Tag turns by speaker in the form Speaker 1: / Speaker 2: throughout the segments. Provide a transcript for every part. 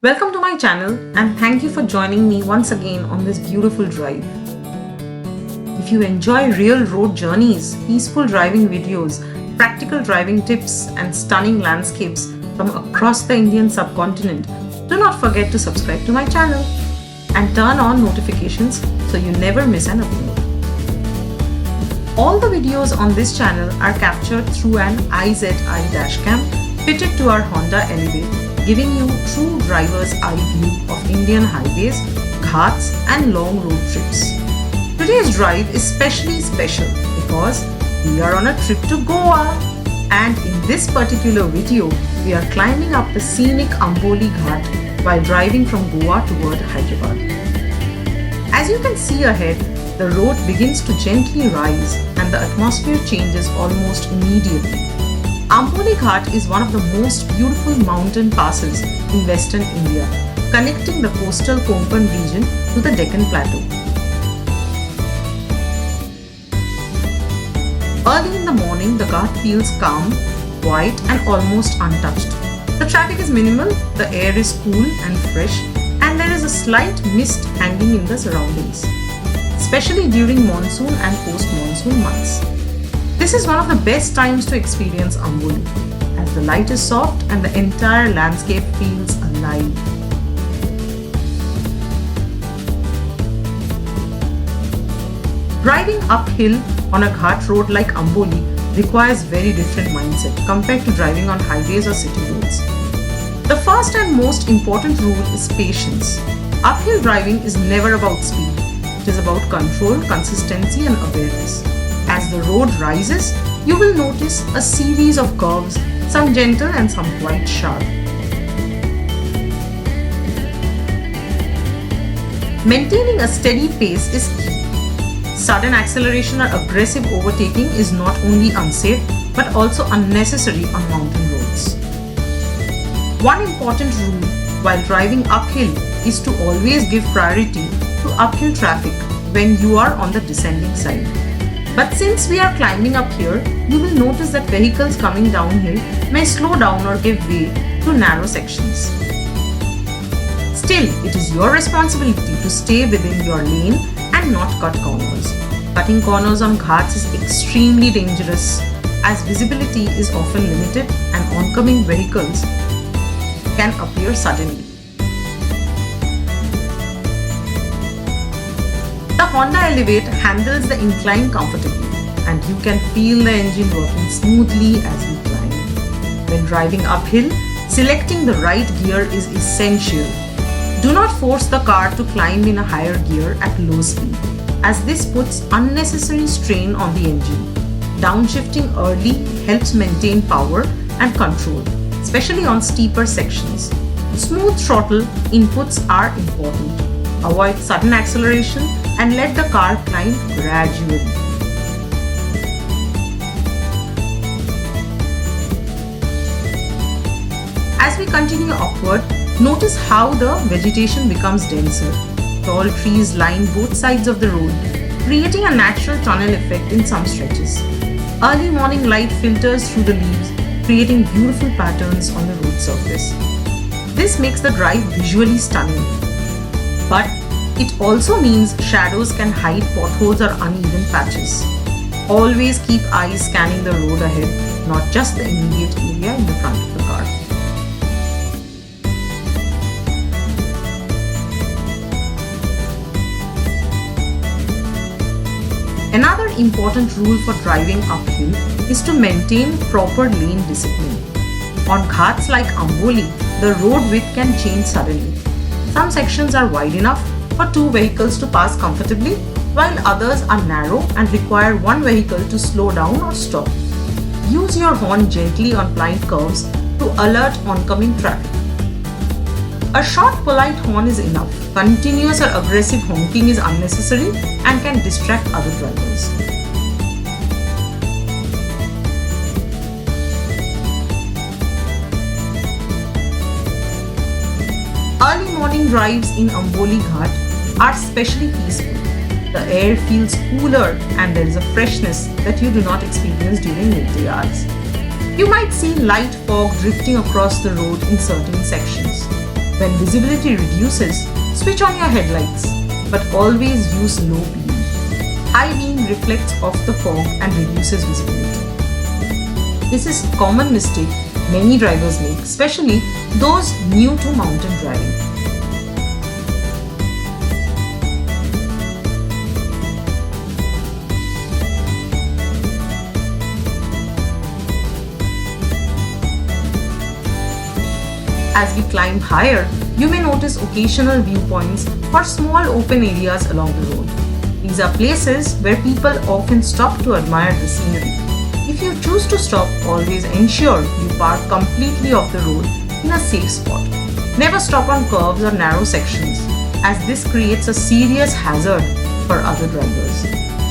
Speaker 1: Welcome to my channel and thank you for joining me once again on this beautiful drive. If you enjoy real road journeys, peaceful driving videos, practical driving tips and stunning landscapes from across the Indian subcontinent, do not forget to subscribe to my channel and turn on notifications so you never miss an upload. All the videos on this channel are captured through an IZI dashcam fitted to our Honda Elevate, giving you true driver's eye view of Indian highways, ghats and long road trips. Today's drive is specially special because we are on a trip to Goa, and in this particular video we are climbing up the scenic Amboli Ghat while driving from Goa toward Hyderabad. As you can see ahead, the road begins to gently rise and the atmosphere changes almost immediately. Amboli Ghat is one of the most beautiful mountain passes in western India, connecting the coastal Konkan region to the Deccan Plateau. Early in the morning, the Ghat feels calm, quiet and almost untouched. The traffic is minimal, the air is cool and fresh, and there is a slight mist hanging in the surroundings, especially during monsoon and post-monsoon months. This is one of the best times to experience Amboli, as the light is soft and the entire landscape feels alive. Driving uphill on a ghat road like Amboli requires very different mindset compared to driving on highways or city roads. The first and most important rule is patience. Uphill driving is never about speed. It is about control, consistency and awareness. As the road rises, you will notice a series of curves, some gentle and some quite sharp. Maintaining a steady pace is key. Sudden acceleration or aggressive overtaking is not only unsafe but also unnecessary on mountain roads. One important rule while driving uphill is to always give priority to uphill traffic when you are on the descending side. But since we are climbing up here, you will notice that vehicles coming downhill may slow down or give way to narrow sections. Still, it is your responsibility to stay within your lane and not cut corners. Cutting corners on ghats is extremely dangerous as visibility is often limited and oncoming vehicles can appear suddenly. The Honda Elevate handles the incline comfortably and you can feel the engine working smoothly as we climb. When driving uphill, selecting the right gear is essential. Do not force the car to climb in a higher gear at low speed, as this puts unnecessary strain on the engine. Downshifting early helps maintain power and control, especially on steeper sections. Smooth throttle inputs are important. Avoid sudden acceleration and let the car climb gradually. As we continue upward, notice how the vegetation becomes denser. Tall trees line both sides of the road, creating a natural tunnel effect in some stretches. Early morning light filters through the leaves, creating beautiful patterns on the road surface. This makes the drive visually stunning. But it also means shadows can hide potholes or uneven patches. Always keep eyes scanning the road ahead, not just the immediate area in the front of the car. Another important rule for driving uphill is to maintain proper lane discipline. On ghats like Amboli, the road width can change suddenly. Some sections are wide enough for two vehicles to pass comfortably, while others are narrow and require one vehicle to slow down or stop. Use your horn gently on blind curves to alert oncoming traffic. A short polite horn is enough. Continuous or aggressive honking is unnecessary and can distract other drivers. Early morning drives in Amboli Ghat are especially peaceful. The air feels cooler and there is a freshness that you do not experience during midday hours. You might see light fog drifting across the road in certain sections. When visibility reduces, switch on your headlights, but always use low beam. High beam reflects off the fog and reduces visibility. This is a common mistake many drivers make, especially those new to mountain driving. As we climb higher, you may notice occasional viewpoints or small open areas along the road. These are places where people often stop to admire the scenery. If you choose to stop, always ensure you park completely off the road in a safe spot. Never stop on curves or narrow sections, as this creates a serious hazard for other drivers.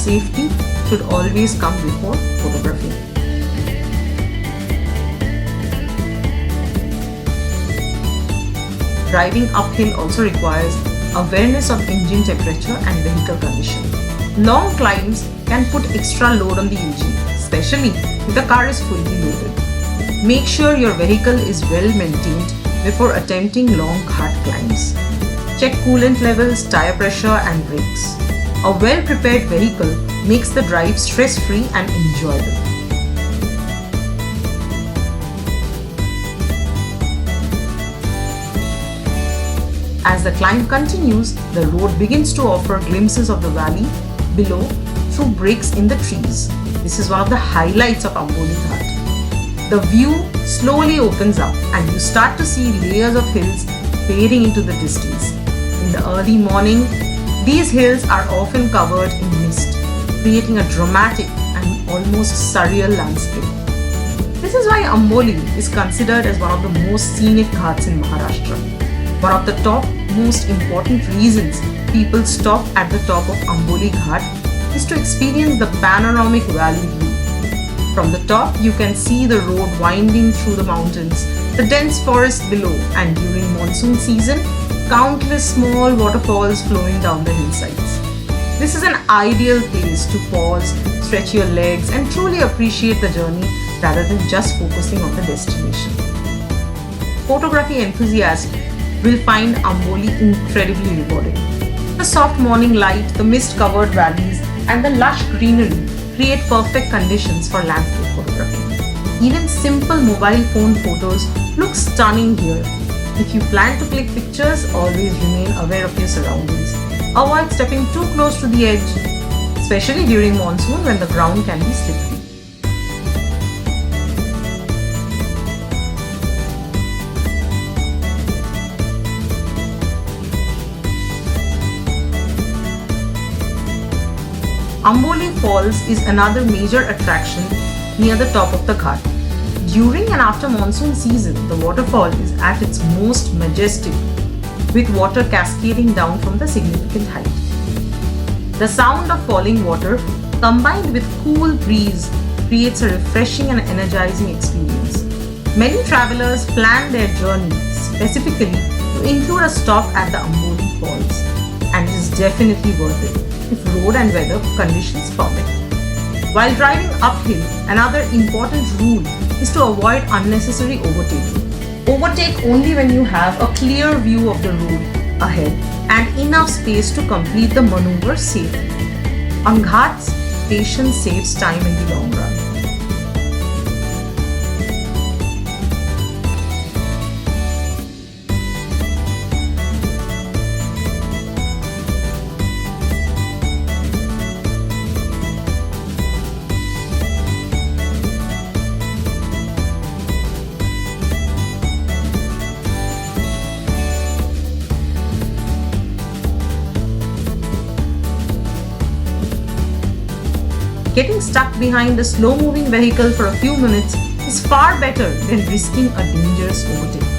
Speaker 1: Safety should always come before photography. Driving uphill also requires awareness of engine temperature and vehicle condition. Long climbs can put extra load on the engine, especially if the car is fully loaded. Make sure your vehicle is well maintained before attempting long ghat climbs. Check coolant levels, tire pressure and brakes. A well-prepared vehicle makes the drive stress-free and enjoyable. As the climb continues, the road begins to offer glimpses of the valley below through breaks in the trees. This is one of the highlights of Amboli Ghat. The view slowly opens up and you start to see layers of hills fading into the distance. In the early morning, these hills are often covered in mist, creating a dramatic and almost surreal landscape. This is why Amboli is considered as one of the most scenic ghats in Maharashtra. One of the top most important reasons people stop at the top of Amboli Ghat is to experience the panoramic valley view. From the top, you can see the road winding through the mountains, the dense forest below, and during monsoon season, countless small waterfalls flowing down the hillsides. This is an ideal place to pause, stretch your legs, and truly appreciate the journey rather than just focusing on the destination. Photography enthusiasts will find Amboli incredibly rewarding. The soft morning light, the mist-covered valleys, and the lush greenery create perfect conditions for landscape photography. Even simple mobile phone photos look stunning here. If you plan to click pictures, always remain aware of your surroundings. Avoid stepping too close to the edge, especially during monsoon when the ground can be slippery. Amboli Falls is another major attraction near the top of the ghat. During and after monsoon season, the waterfall is at its most majestic, with water cascading down from the significant height. The sound of falling water combined with cool breeze creates a refreshing and energizing experience. Many travelers plan their journey specifically to include a stop at the Amboli Falls, and it is definitely worth it if road and weather conditions permit. While driving uphill, another important rule is to avoid unnecessary overtaking. Overtake only when you have a clear view of the road ahead and enough space to complete the maneuver safely. On ghats, patience saves time in the long run. Getting stuck behind a slow-moving vehicle for a few minutes is far better than risking a dangerous overtake.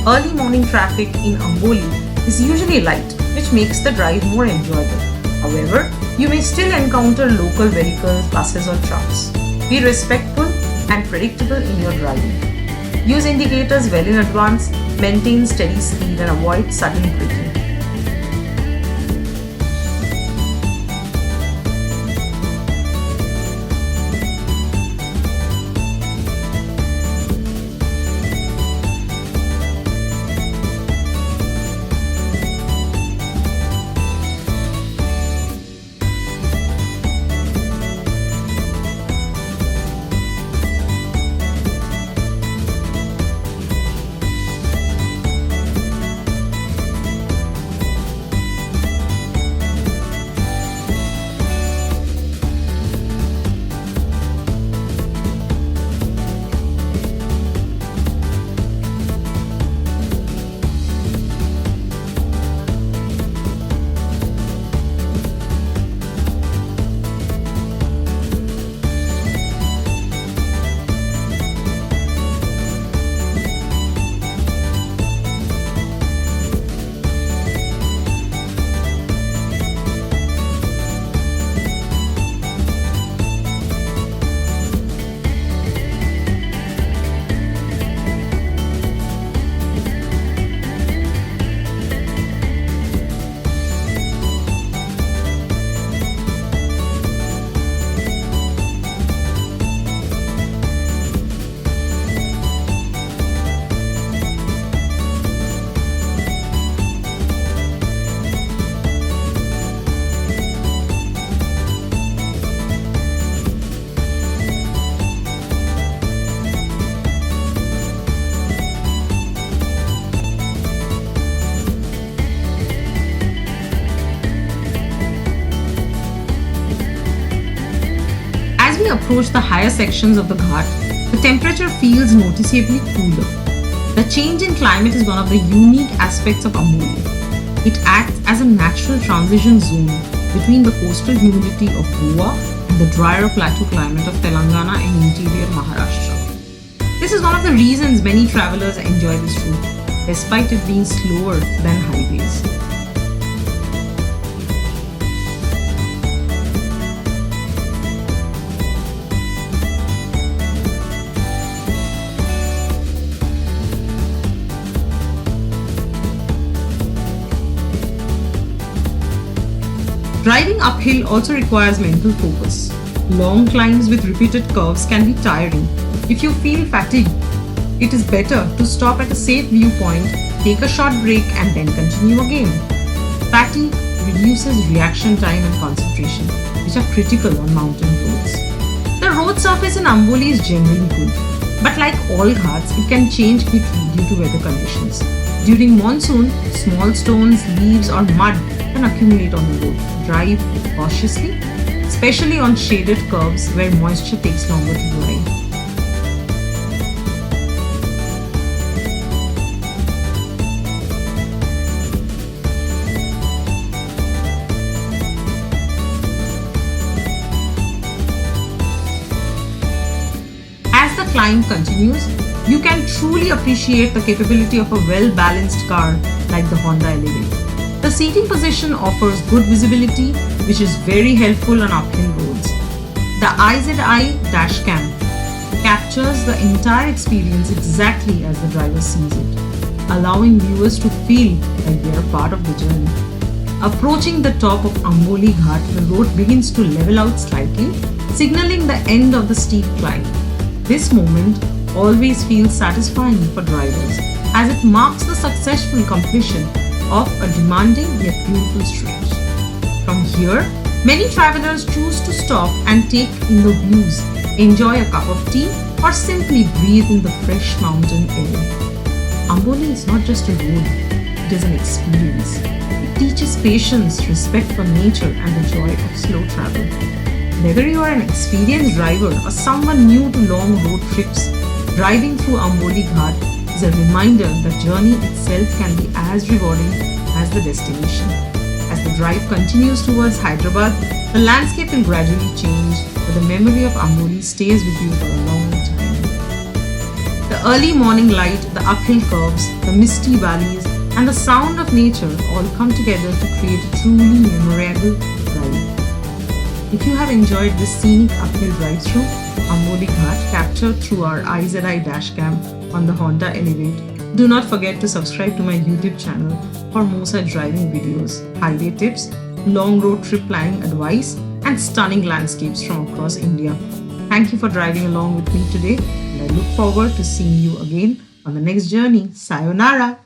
Speaker 1: Early morning traffic in Amboli is usually light, which makes the drive more enjoyable. However, you may still encounter local vehicles, buses or trucks. Be respectful and predictable in your driving. Use indicators well in advance, maintain steady speed and avoid sudden braking. we approach the higher sections of the Ghat, the temperature feels noticeably cooler. The change in climate is one of the unique aspects of Amboli. It acts as a natural transition zone between the coastal humidity of Goa and the drier plateau climate of Telangana and interior Maharashtra. This is one of the reasons many travelers enjoy this route, despite it being slower than highways. Driving uphill also requires mental focus. Long climbs with repeated curves can be tiring. If you feel fatigued, it is better to stop at a safe viewpoint, take a short break, and then continue again. Fatigue reduces reaction time and concentration, which are critical on mountain roads. The road surface in Amboli is generally good, but like all ghats, it can change quickly due to weather conditions. During monsoon, small stones, leaves, or mud can accumulate on the road. Drive cautiously, especially on shaded curves where moisture takes longer to dry. As the climb continues, you can truly appreciate the capability of a well-balanced car like the Honda Elevate. The seating position offers good visibility, which is very helpful on uphill roads. The IZI dashcam captures the entire experience exactly as the driver sees it, allowing viewers to feel like they are part of the journey. Approaching the top of Amboli Ghat, the road begins to level out slightly, signaling the end of the steep climb. This moment always feels satisfying for drivers, as it marks the successful completion of a demanding yet beautiful stretch. From here, many travelers choose to stop and take in the views, enjoy a cup of tea, or simply breathe in the fresh mountain air. Amboli is not just a road, it is an experience. It teaches patience, respect for nature, and the joy of slow travel. Whether you are an experienced driver or someone new to long road trips, driving through Amboli Ghat is a reminder that journey itself can be as rewarding as the destination. As the drive continues towards Hyderabad, the landscape will gradually change, but the memory of Amboli stays with you for a long time. The early morning light, the uphill curves, the misty valleys, and the sound of nature all come together to create a truly memorable drive. If you have enjoyed this scenic uphill drive through Amboli Ghat captured through our IZI dashcam on the Honda Elevate, do not forget to subscribe to my YouTube channel for more such driving videos, highway tips, long road trip planning advice, and stunning landscapes from across India. Thank you for driving along with me today, and I look forward to seeing you again on the next journey. Sayonara!